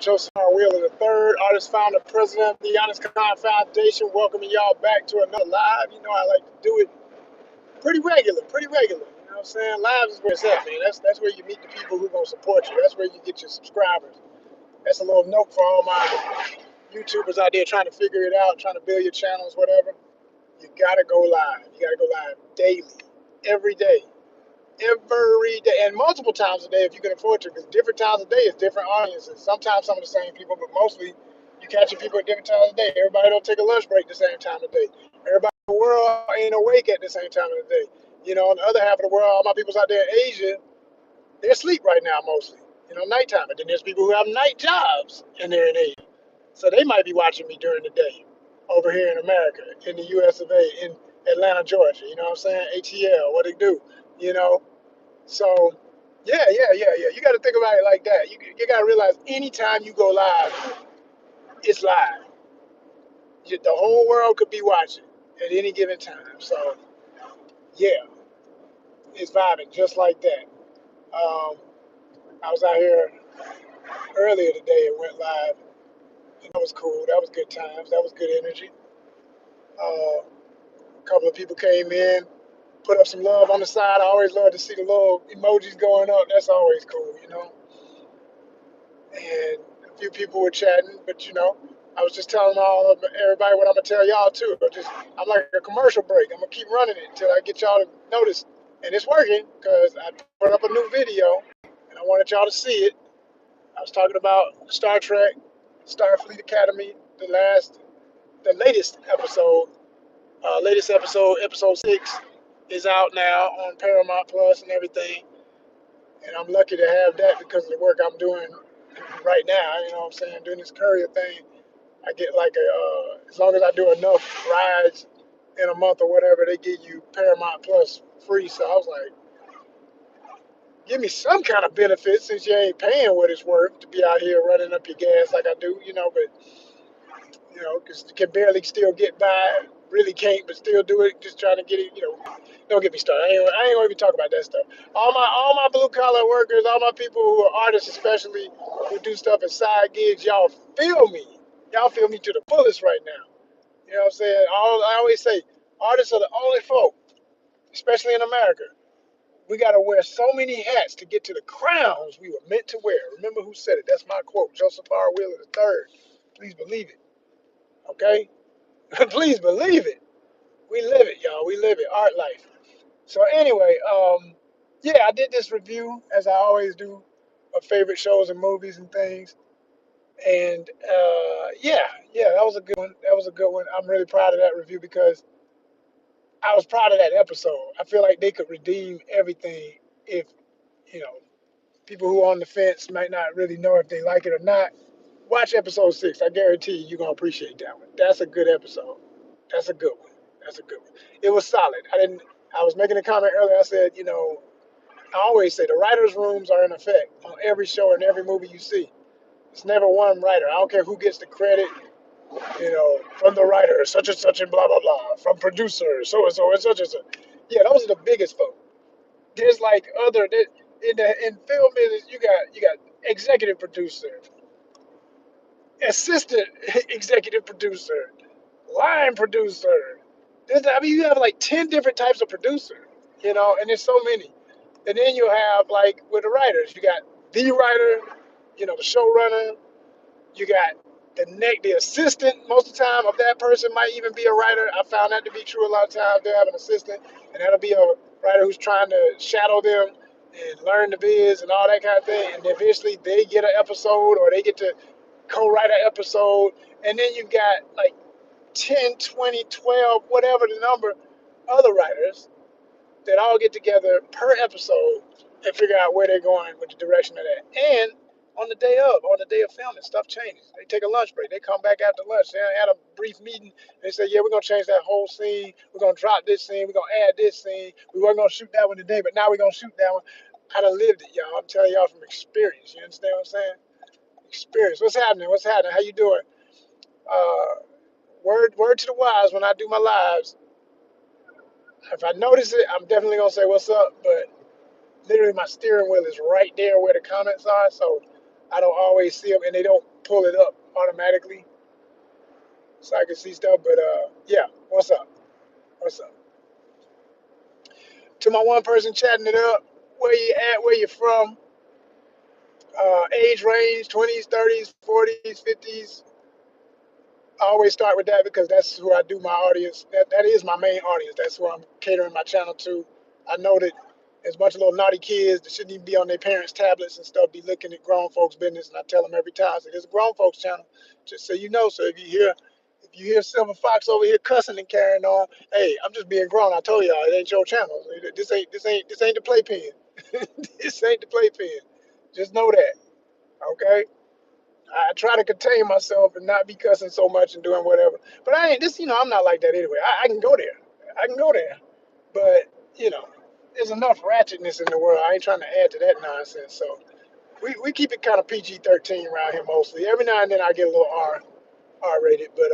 Joseph R. Wheeler III, artist, founder, president of the ONYXCON Foundation, welcoming y'all back to another live. You know, I like to do it pretty regular, You know what I'm saying? Lives is where it's at, man. That's where you meet the people who are going to support you. That's where you get your subscribers. That's a little note for all my YouTubers out there trying to figure it out, trying to build your channels, whatever. You got to go live. You got to go live daily, every day. Every day, and multiple times a day if you can afford to, because different times a day is different audiences. Sometimes some of the same people, but mostly you catching people at different times of day. Everybody don't take a lunch break the same time of day. Everybody in the world ain't awake at the same time of the day. You know, on the other half of the world, all my people's out there in Asia, they're asleep right now mostly. You know, nighttime. And then there's people who have night jobs and they're in Asia. So they might be watching me during the day over here in America, in the US of A, in Atlanta, Georgia. You know what I'm saying? ATL, what they do, you know? So, yeah. You got to think about it like that. You got to realize anytime you go live, it's live. The whole world could be watching at any given time. So, yeah, it's vibing just like that. I was out here earlier today and went live, and that was cool. That was good times. That was good energy. A couple of people came in, put up some love on the side. I always love to see the little emojis going up. That's always cool, you know. And a few people were chatting, but you know, I was just telling everybody what I'm gonna tell y'all too. I'm like a commercial break. I'm gonna keep running it until I get y'all to notice, and it's working because I put up a new video and I wanted y'all to see it. I was talking about Star Trek, Starfleet Academy, the latest episode, episode 6, is out now on Paramount Plus and everything. And I'm lucky to have that because of the work I'm doing right now. You know what I'm saying? Doing this courier thing, I get like as long as I do enough rides in a month or whatever, they give you Paramount Plus free. So I was like, give me some kind of benefit since you ain't paying what it's worth to be out here running up your gas like I do, you know. But you know, because you can barely still get by, really can't, but still do it, just trying to get it, you know. Don't get me started. I ain't gonna even talk about that stuff. All my blue collar workers, all my people who are artists, especially who do stuff as side gigs, y'all feel me. Y'all feel me to the fullest right now. You know what I'm saying? I always say, artists are the only folk, especially in America. We gotta wear so many hats to get to the crowns we were meant to wear. Remember who said it? That's my quote, Joseph R. Wheeler III. Please believe it. Okay? Please believe it. We live it, y'all. We live it. Art life. So anyway, yeah, I did this review as I always do of favorite shows and movies and things. And yeah, that was a good one. That was a good one. I'm really proud of that review because I was proud of that episode. I feel like they could redeem everything if, you know, people who are on the fence might not really know if they like it or not. Watch episode 6. I guarantee you're gonna appreciate that one. That's a good episode. That's a good one. That's a good one. It was solid. I was making a comment earlier. I said, you know, I always say the writers' rooms are in effect on every show and every movie you see. It's never one writer. I don't care who gets the credit, you know, from the writer, such and such and blah blah blah, from producer, so and so and such and such. Yeah, those are the biggest folk. There's like in film business, you got executive producer, assistant executive producer, line producer. You have like 10 different types of producer, you know, and there's so many. And then you have like with the writers, you got the writer, you know, the showrunner. You got the assistant. Most of the time, of that person might even be a writer. I found that to be true a lot of times. They have an assistant, and that'll be a writer who's trying to shadow them and learn the biz and all that kind of thing. And eventually, they get an episode or they get to co-write an episode. And then you've got like 10, 20, 12, whatever the number, other writers that all get together per episode and figure out where they're going with the direction of that. And on the day of filming, stuff changes. They take a lunch break. They come back after lunch. They had a brief meeting. They say, yeah, we're going to change that whole scene. We're going to drop this scene. We're going to add this scene. We weren't going to shoot that one today, but now we're going to shoot that one. I done lived it, y'all. I'm telling y'all from experience. You understand what I'm saying? Experience. What's happening? What's happening? How you doing? Word to the wise when I do my lives. If I notice it, I'm definitely gonna say what's up. But literally, my steering wheel is right there where the comments are, so I don't always see them, and they don't pull it up automatically, so I can see stuff. But yeah, what's up? What's up? To my one person chatting it up, where you at? Where you from? Age range: 20s, 30s, 40s, 50s. I always start with that because that's who I do my audience. That is my main audience. That's who I'm catering my channel to. I know that there's a bunch of little naughty kids that shouldn't even be on their parents' tablets and stuff, be looking at grown folks' business, and I tell them every time, I say, "There's a grown folks channel, just so you know." So if you hear Silver Fox over here cussing and carrying on, hey, I'm just being grown. I told y'all it ain't your channel. This ain't the playpen. This ain't the playpen. Just know that, okay? I try to contain myself and not be cussing so much and doing whatever. But I ain't this, I'm not like that anyway. I can go there. I can go there. But, there's enough ratchetness in the world. I ain't trying to add to that nonsense. So we keep it kind of PG-13 around here mostly. Every now and then I get a little R rated. But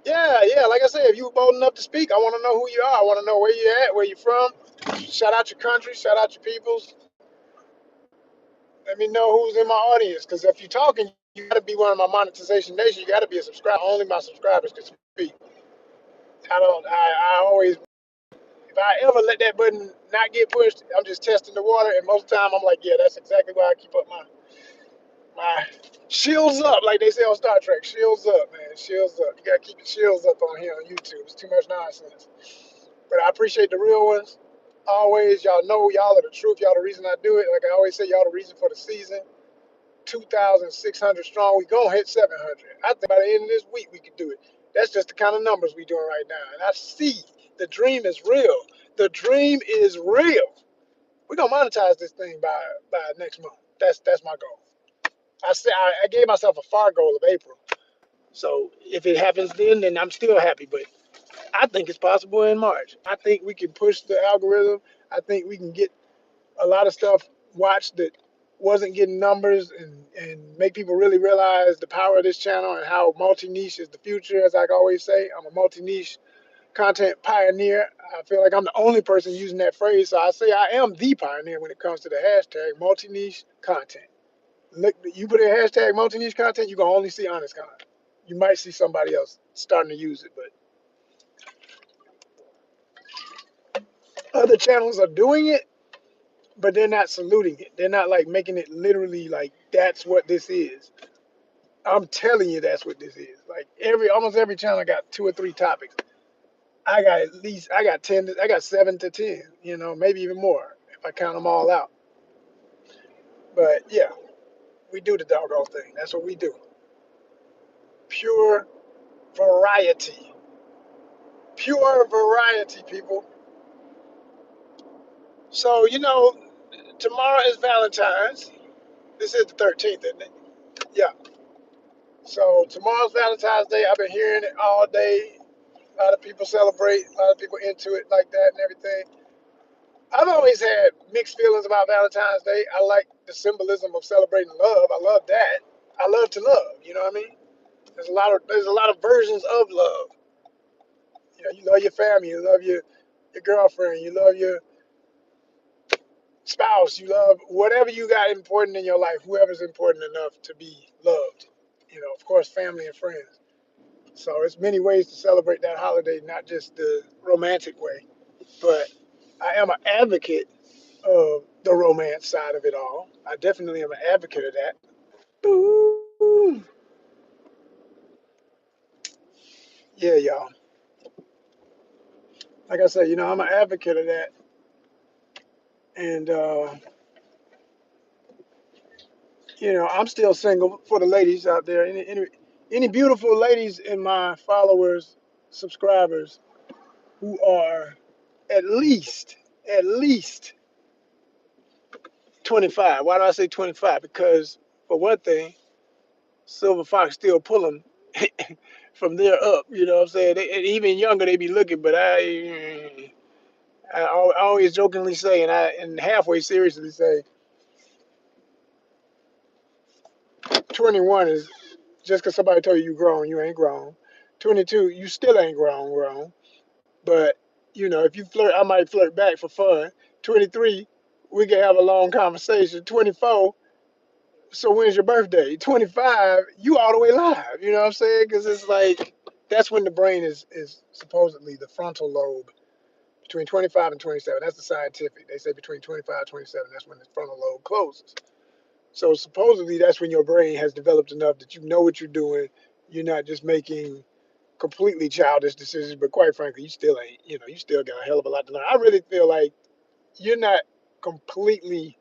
yeah, like I said, if you were bold enough to speak, I want to know who you are. I want to know where you at, where you from. Shout out your country, shout out your peoples. Let me know who's in my audience, because if you're talking, you got to be one of my monetization nation. You got to be a subscriber. Only my subscribers can speak. I always, if I ever let that button not get pushed, I'm just testing the water. And most of the time, I'm like, yeah, that's exactly why I keep up my shields up, like they say on Star Trek. Shields up, man. Shields up. You got to keep your shields up on here on YouTube. It's too much nonsense. But I appreciate the real ones. Always, y'all know y'all are the truth. Y'all the reason I do it. Like I always say, y'all the reason for the season. 2,600 strong. We gonna hit 700. I think by the end of this week we can do it. That's just the kind of numbers we doing right now. And I see the dream is real. The dream is real. We're gonna monetize this thing by next month. That's my goal. I gave myself a far goal of April. So if it happens then I'm still happy. But I think it's possible in March. I think we can push the algorithm. I think we can get a lot of stuff watched that wasn't getting numbers, and make people really realize the power of this channel and how multi-niche is the future. As I always say, I'm a multi-niche content pioneer. I feel like I'm the only person using that phrase, so I say I am the pioneer when it comes to the hashtag multi-niche content. Look, you put in hashtag multi-niche content, you're gonna only see ONYXCON. You might see somebody else starting to use it, but other channels are doing it, but they're not saluting it. They're not like making it literally like that's what this is. I'm telling you, that's what this is. Like almost every channel got 2 or 3 topics. I got 10. I got 7 to 10. Maybe even more if I count them all out. But yeah, we do the doggone thing. That's what we do. Pure variety. Pure variety, people. So tomorrow is Valentine's. This is the 13th, isn't it? Yeah. So tomorrow's Valentine's Day. I've been hearing it all day. A lot of people celebrate. A lot of people into it like that and everything. I've always had mixed feelings about Valentine's Day. I like the symbolism of celebrating love. I love that. I love to love. You know what I mean? There's a lot of versions of love. You love your family. You love your girlfriend. You love your spouse. You love whatever you got important in your life. Whoever's important enough to be loved. Of course, family and friends. So it's many ways to celebrate that holiday, not just the romantic way. But I am an advocate of the romance side of it all. I definitely am an advocate of that. Ooh. Yeah, y'all. Like I said, I'm an advocate of that. And, I'm still single for the ladies out there. Any beautiful ladies in my followers, subscribers who are at least 25. Why do I say 25? Because for one thing, Silver Fox still pulling from there up. You know what I'm saying? And even younger, they be looking, but I always jokingly say, and halfway seriously say, 21 is just because somebody told you grown, you ain't grown. 22, you still ain't grown. But if you flirt, I might flirt back for fun. 23, we can have a long conversation. 24, So when's your birthday? 25, you all the way live. You know what I'm saying? Because it's like that's when the brain is supposedly the frontal lobe between 25 and 27. That's the scientific. They say between 25 and 27, that's when the frontal lobe closes. So supposedly that's when your brain has developed enough that you know what you're doing. You're not just making completely childish decisions, but quite frankly, you still ain't. You know, you still got a hell of a lot to learn. I really feel like you're not completely,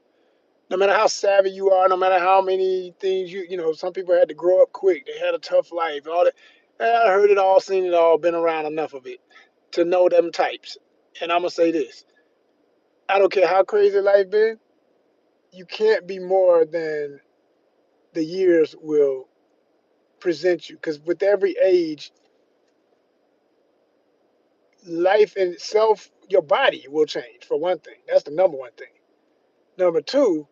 no matter how savvy you are, no matter how many things you know, some people had to grow up quick. They had a tough life. All that. I heard it all, seen it all, been around enough of it to know them types. And I'm gonna say this: I don't care how crazy life been. You can't be more than the years will present you. Because with every age, life in itself, your body will change. For one thing, that's the number one thing. Number two,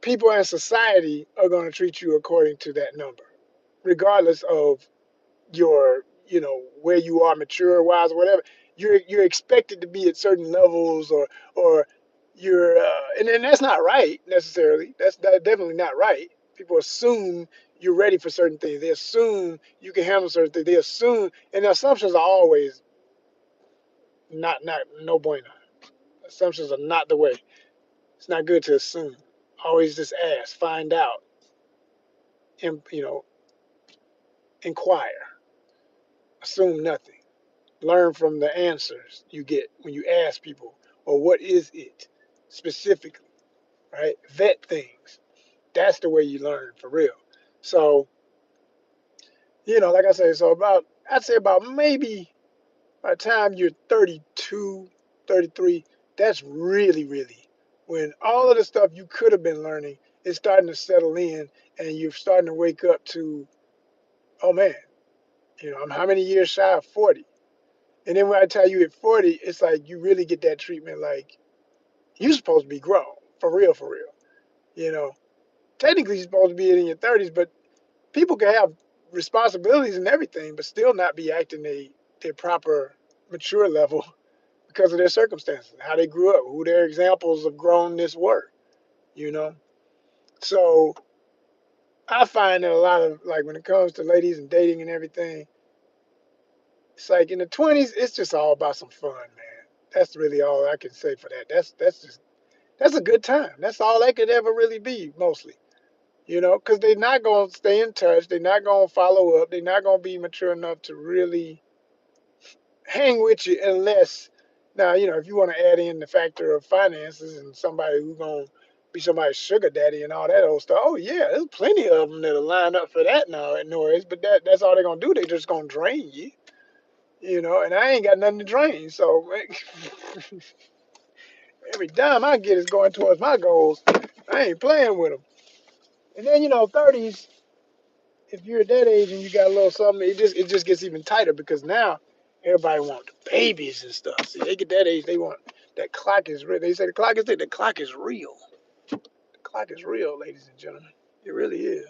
people in society are going to treat you according to that number, regardless of your, you know, where you are mature wise or whatever. You're expected to be at certain levels, or you're and that's not right necessarily. That's definitely not right. People assume you're ready for certain things. They assume you can handle certain things. They assume, and the assumptions are always not no bueno. Assumptions are not the way. It's not good to assume. Always just ask, find out, and you know, inquire. Assume nothing. Learn from the answers you get when you ask people, or what is it specifically, right? Vet things. That's the way you learn for real. So, you know, like I say, so I'd say about maybe by the time you're 32, 33, that's really when all of the stuff you could have been learning is starting to settle in, and you're starting to wake up to, oh man, you know, I'm how many years shy of 40? And then when I tell you at 40, it's like you really get that treatment like you're supposed to be grown, for real, for real. You know, technically you're supposed to be in your 30s, but people can have responsibilities and everything, but still not be acting their proper mature level because of their circumstances, how they grew up, who their examples of grownness were, you know? So I find that a lot of, like, when it comes to ladies and dating and everything, it's like in the 20s, it's just all about some fun, man. That's really all I can say for that. That's a good time. That's all they could ever really be, mostly. You know, because they're not going to stay in touch. They're not going to follow up. They're not going to be mature enough to really hang with you unless, now, you know, if you want to add in the factor of finances and somebody who's going to be somebody's sugar daddy and all that old stuff. Oh, yeah, there's plenty of them that'll line up for that now at noise, but that's all they're going to do. They're just going to drain you, you know, and I ain't got nothing to drain. So every dime I get is going towards my goals. I ain't playing with them. And then, you know, 30s, if you're at that age and you got a little something, it just gets even tighter because now everybody wants babies and stuff. See, they get that age, they want that clock is real. They say the clock is real. The clock is real, ladies and gentlemen. It really is.